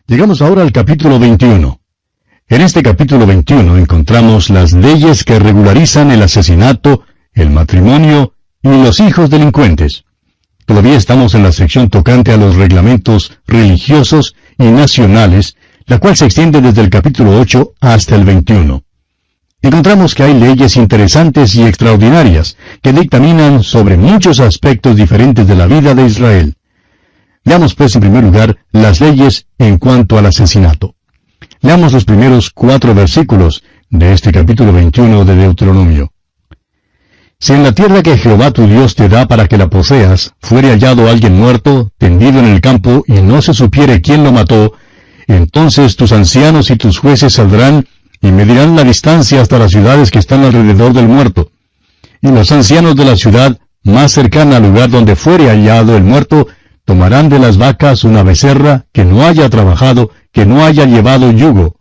Llegamos ahora al capítulo 21. En este capítulo 21 encontramos las leyes que regularizan el asesinato, el matrimonio y los hijos delincuentes. Todavía estamos en la sección tocante a los reglamentos religiosos y nacionales, la cual se extiende desde el capítulo 8 hasta el 21. Encontramos que hay leyes interesantes y extraordinarias que dictaminan sobre muchos aspectos diferentes de la vida de Israel. Veamos pues en primer lugar las leyes en cuanto al asesinato. Leamos los primeros 4 versículos de este capítulo 21 de Deuteronomio. Si en la tierra que Jehová tu Dios te da para que la poseas, fuere hallado alguien muerto, tendido en el campo, y no se supiere quién lo mató, entonces tus ancianos y tus jueces saldrán y medirán la distancia hasta las ciudades que están alrededor del muerto. Y los ancianos de la ciudad más cercana al lugar donde fuere hallado el muerto, tomarán de las vacas una becerra que no haya trabajado, que no haya llevado yugo.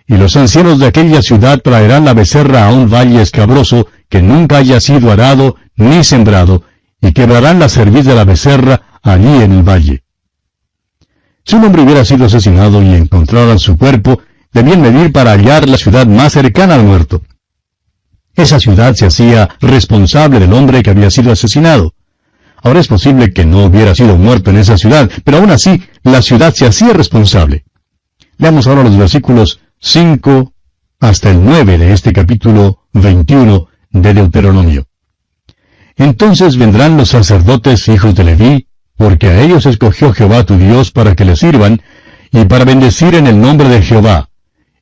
Y los ancianos de aquella ciudad traerán la becerra a un valle escabroso que nunca haya sido arado ni sembrado, y quebrarán la cerviz de la becerra allí en el valle. Si un hombre hubiera sido asesinado y encontraran su cuerpo, debían medir para hallar la ciudad más cercana al muerto. Esa ciudad se hacía responsable del hombre que había sido asesinado. Ahora es posible que no hubiera sido muerto en esa ciudad, pero aún así la ciudad se hacía responsable. Leamos ahora los versículos 5 hasta el 9 de este capítulo 21 de Deuteronomio. Entonces vendrán los sacerdotes hijos de Leví, porque a ellos escogió Jehová tu Dios para que le sirvan, y para bendecir en el nombre de Jehová.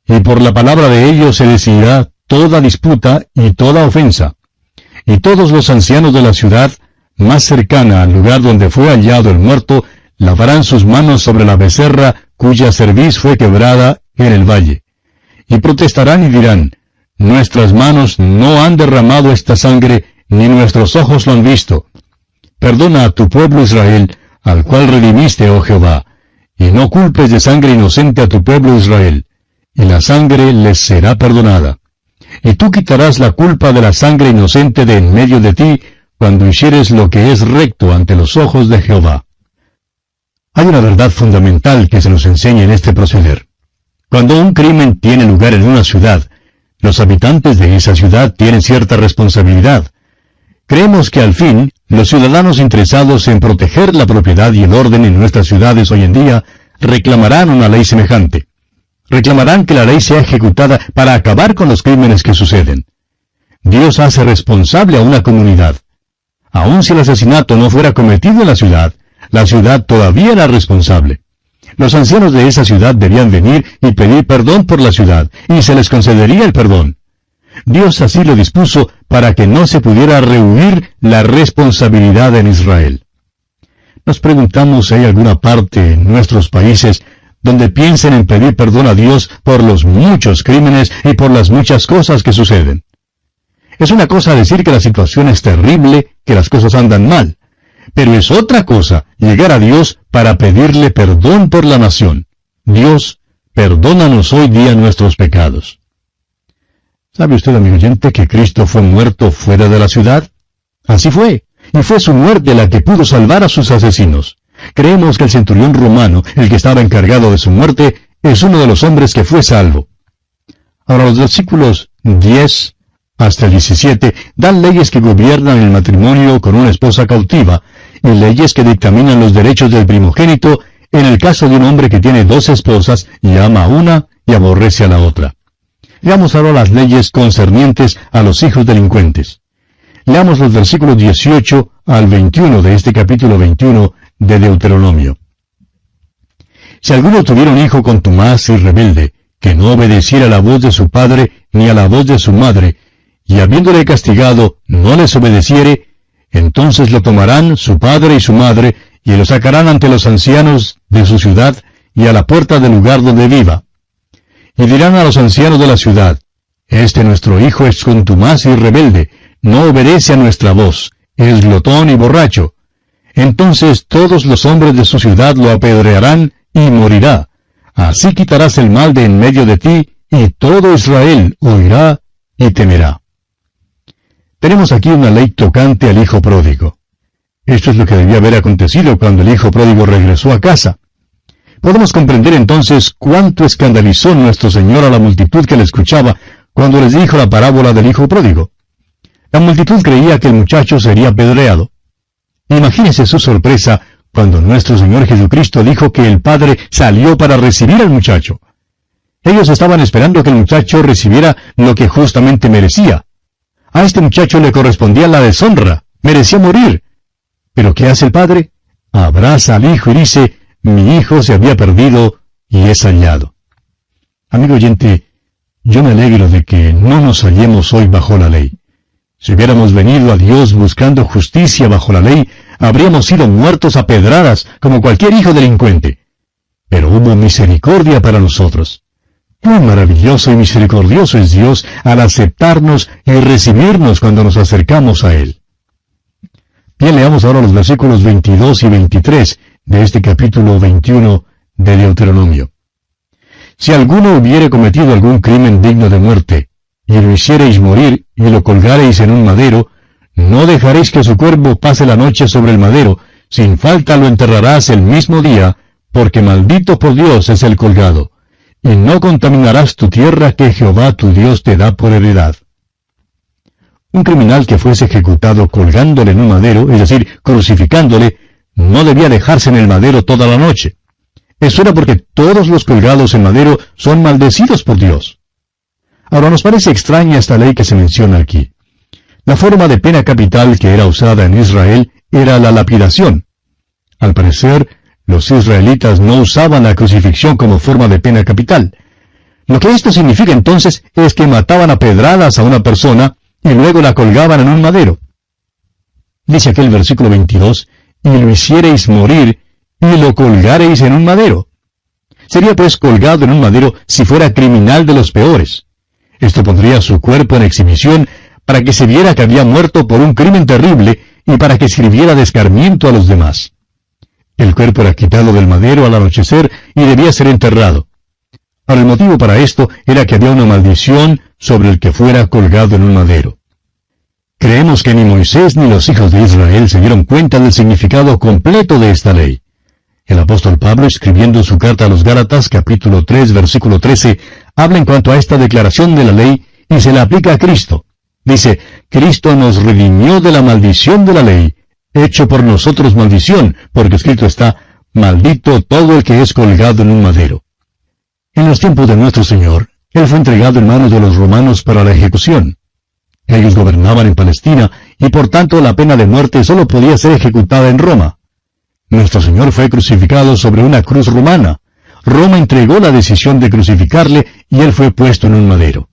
Y por la palabra de ellos se decidirá toda disputa y toda ofensa. Y todos los ancianos de la ciudad, más cercana al lugar donde fue hallado el muerto, lavarán sus manos sobre la becerra cuya cerviz fue quebrada en el valle. Y protestarán y dirán, nuestras manos no han derramado esta sangre, ni nuestros ojos lo han visto. Perdona a tu pueblo Israel, al cual redimiste, oh Jehová, y no culpes de sangre inocente a tu pueblo Israel, y la sangre les será perdonada. Y tú quitarás la culpa de la sangre inocente de en medio de ti, cuando hicieres lo que es recto ante los ojos de Jehová. Hay una verdad fundamental que se nos enseña en este proceder. Cuando un crimen tiene lugar en una ciudad, los habitantes de esa ciudad tienen cierta responsabilidad. Creemos que al fin, los ciudadanos interesados en proteger la propiedad y el orden en nuestras ciudades hoy en día reclamarán una ley semejante. Reclamarán que la ley sea ejecutada para acabar con los crímenes que suceden. Dios hace responsable a una comunidad. Aun si el asesinato no fuera cometido en la ciudad todavía era responsable. Los ancianos de esa ciudad debían venir y pedir perdón por la ciudad, y se les concedería el perdón. Dios así lo dispuso para que no se pudiera rehuir la responsabilidad en Israel. Nos preguntamos si hay alguna parte en nuestros países donde piensen en pedir perdón a Dios por los muchos crímenes y por las muchas cosas que suceden. Es una cosa decir que la situación es terrible, que las cosas andan mal, pero es otra cosa llegar a Dios para pedirle perdón por la nación. Dios, perdónanos hoy día nuestros pecados. ¿Sabe usted, amigo oyente, que Cristo fue muerto fuera de la ciudad? Así fue, y fue su muerte la que pudo salvar a sus asesinos. Creemos que el centurión romano, el que estaba encargado de su muerte, es uno de los hombres que fue salvo. Ahora los versículos 10 hasta el 17 dan leyes que gobiernan el matrimonio con una esposa cautiva, y leyes que dictaminan los derechos del primogénito en el caso de un hombre que tiene 2 esposas y ama a una y aborrece a la otra. Leamos ahora las leyes concernientes a los hijos delincuentes. Leamos los versículos 18 al 21 de este capítulo 21 de Deuteronomio. Si alguno tuviera un hijo contumaz y rebelde, que no obedeciera a la voz de su padre ni a la voz de su madre, y habiéndole castigado no les obedeciere, entonces lo tomarán su padre y su madre, y lo sacarán ante los ancianos de su ciudad y a la puerta del lugar donde viva. Y dirán a los ancianos de la ciudad, este nuestro hijo es contumaz y rebelde, no obedece a nuestra voz, es glotón y borracho. Entonces todos los hombres de su ciudad lo apedrearán y morirá. Así quitarás el mal de en medio de ti, y todo Israel oirá y temerá. Tenemos aquí una ley tocante al hijo pródigo. Esto es lo que debía haber acontecido cuando el hijo pródigo regresó a casa. Podemos comprender entonces cuánto escandalizó nuestro Señor a la multitud que le escuchaba cuando les dijo la parábola del hijo pródigo. La multitud creía que el muchacho sería apedreado. Imagínese su sorpresa cuando nuestro Señor Jesucristo dijo que el Padre salió para recibir al muchacho. Ellos estaban esperando que el muchacho recibiera lo que justamente merecía. A este muchacho le correspondía la deshonra, merecía morir. ¿Pero qué hace el Padre? Abraza al hijo y dice: mi hijo se había perdido y es hallado. Amigo oyente, yo me alegro de que no nos hallemos hoy bajo la ley. Si hubiéramos venido a Dios buscando justicia bajo la ley, habríamos sido muertos a pedradas como cualquier hijo delincuente. Pero hubo misericordia para nosotros. ¡Cuán maravilloso y misericordioso es Dios al aceptarnos y recibirnos cuando nos acercamos a Él! Bien, leamos ahora los versículos 22 y 23 de este capítulo 21 de Deuteronomio. Si alguno hubiere cometido algún crimen digno de muerte, y lo hiciereis morir, y lo colgareis en un madero, no dejaréis que su cuerpo pase la noche sobre el madero, sin falta lo enterrarás el mismo día, porque maldito por Dios es el colgado, y no contaminarás tu tierra que Jehová tu Dios te da por heredad. Un criminal que fuese ejecutado colgándole en un madero, es decir, crucificándole, no debía dejarse en el madero toda la noche. Eso era porque todos los colgados en madero son maldecidos por Dios. Ahora, nos parece extraña esta ley que se menciona aquí. La forma de pena capital que era usada en Israel era la lapidación. Al parecer, los israelitas no usaban la crucifixión como forma de pena capital. Lo que esto significa entonces es que mataban a pedradas a una persona y luego la colgaban en un madero. Dice aquel versículo 22, y lo hiciereis morir, y lo colgareis en un madero. Sería pues colgado en un madero si fuera criminal de los peores. Esto pondría su cuerpo en exhibición para que se viera que había muerto por un crimen terrible y para que sirviera de escarmiento a los demás. El cuerpo era quitado del madero al anochecer y debía ser enterrado. Ahora, el motivo para esto era que había una maldición sobre el que fuera colgado en un madero. Creemos que ni Moisés ni los hijos de Israel se dieron cuenta del significado completo de esta ley. El apóstol Pablo, escribiendo su carta a los Gálatas, capítulo 3, versículo 13, habla en cuanto a esta declaración de la ley y se la aplica a Cristo. Dice: Cristo nos redimió de la maldición de la ley, hecho por nosotros maldición, porque escrito está: maldito todo el que es colgado en un madero. En los tiempos de nuestro Señor, Él fue entregado en manos de los romanos para la ejecución. Ellos gobernaban en Palestina, y por tanto la pena de muerte solo podía ser ejecutada en Roma. Nuestro Señor fue crucificado sobre una cruz romana. Roma entregó la decisión de crucificarle, y Él fue puesto en un madero.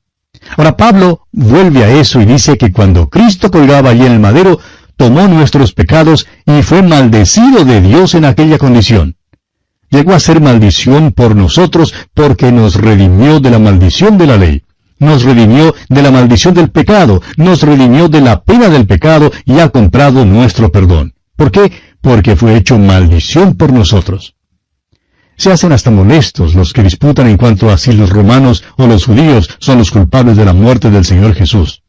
Ahora Pablo vuelve a eso y dice que cuando Cristo colgaba allí en el madero, tomó nuestros pecados y fue maldecido de Dios en aquella condición. Llegó a ser maldición por nosotros porque nos redimió de la maldición de la ley. Nos redimió de la maldición del pecado, nos redimió de la pena del pecado y ha comprado nuestro perdón. ¿Por qué? Porque fue hecho maldición por nosotros. Se hacen hasta molestos los que disputan en cuanto a si los romanos o los judíos son los culpables de la muerte del Señor Jesús.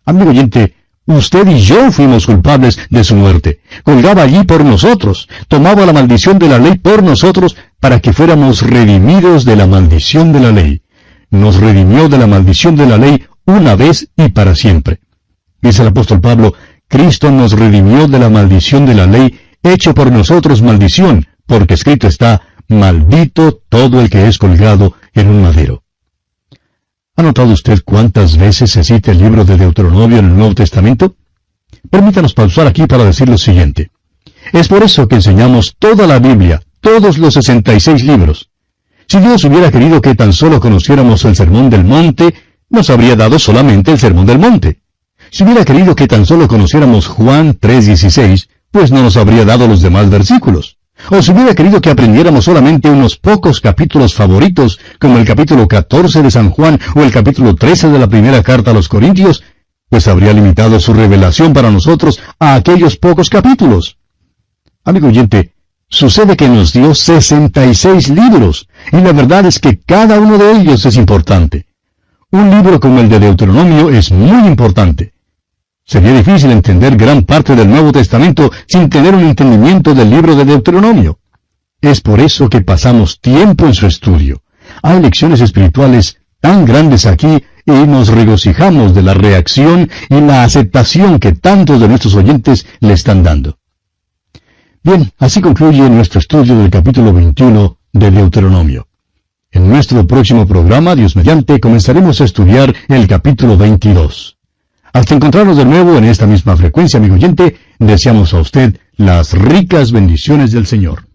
Amigo oyente, usted y yo fuimos culpables de su muerte. Colgaba allí por nosotros, tomaba la maldición de la ley por nosotros para que fuéramos redimidos de la maldición de la ley. Nos redimió de la maldición de la ley una vez y para siempre. Dice el apóstol Pablo: Cristo nos redimió de la maldición de la ley, hecho por nosotros maldición, porque escrito está: maldito todo el que es colgado en un madero. ¿Ha notado usted cuántas veces se cita el libro de Deuteronomio en el Nuevo Testamento? Permítanos pausar aquí para decir lo siguiente. Es por eso que enseñamos toda la Biblia, todos los 66 libros. Si Dios hubiera querido que tan solo conociéramos el Sermón del Monte, nos habría dado solamente el Sermón del Monte. Si hubiera querido que tan solo conociéramos Juan 3:16, pues no nos habría dado los demás versículos. O si hubiera querido que aprendiéramos solamente unos pocos capítulos favoritos, como el capítulo 14 de San Juan o el capítulo 13 de la primera carta a los Corintios, pues habría limitado su revelación para nosotros a aquellos pocos capítulos. Amigo oyente, sucede que nos dio 66 libros, y la verdad es que cada uno de ellos es importante. Un libro como el de Deuteronomio es muy importante. Sería difícil entender gran parte del Nuevo Testamento sin tener un entendimiento del libro de Deuteronomio. Es por eso que pasamos tiempo en su estudio. Hay lecciones espirituales tan grandes aquí y nos regocijamos de la reacción y la aceptación que tantos de nuestros oyentes le están dando. Bien, así concluye nuestro estudio del capítulo 21 de Deuteronomio. En nuestro próximo programa, Dios mediante, comenzaremos a estudiar el capítulo 22. Hasta encontrarnos de nuevo en esta misma frecuencia, amigo oyente, deseamos a usted las ricas bendiciones del Señor.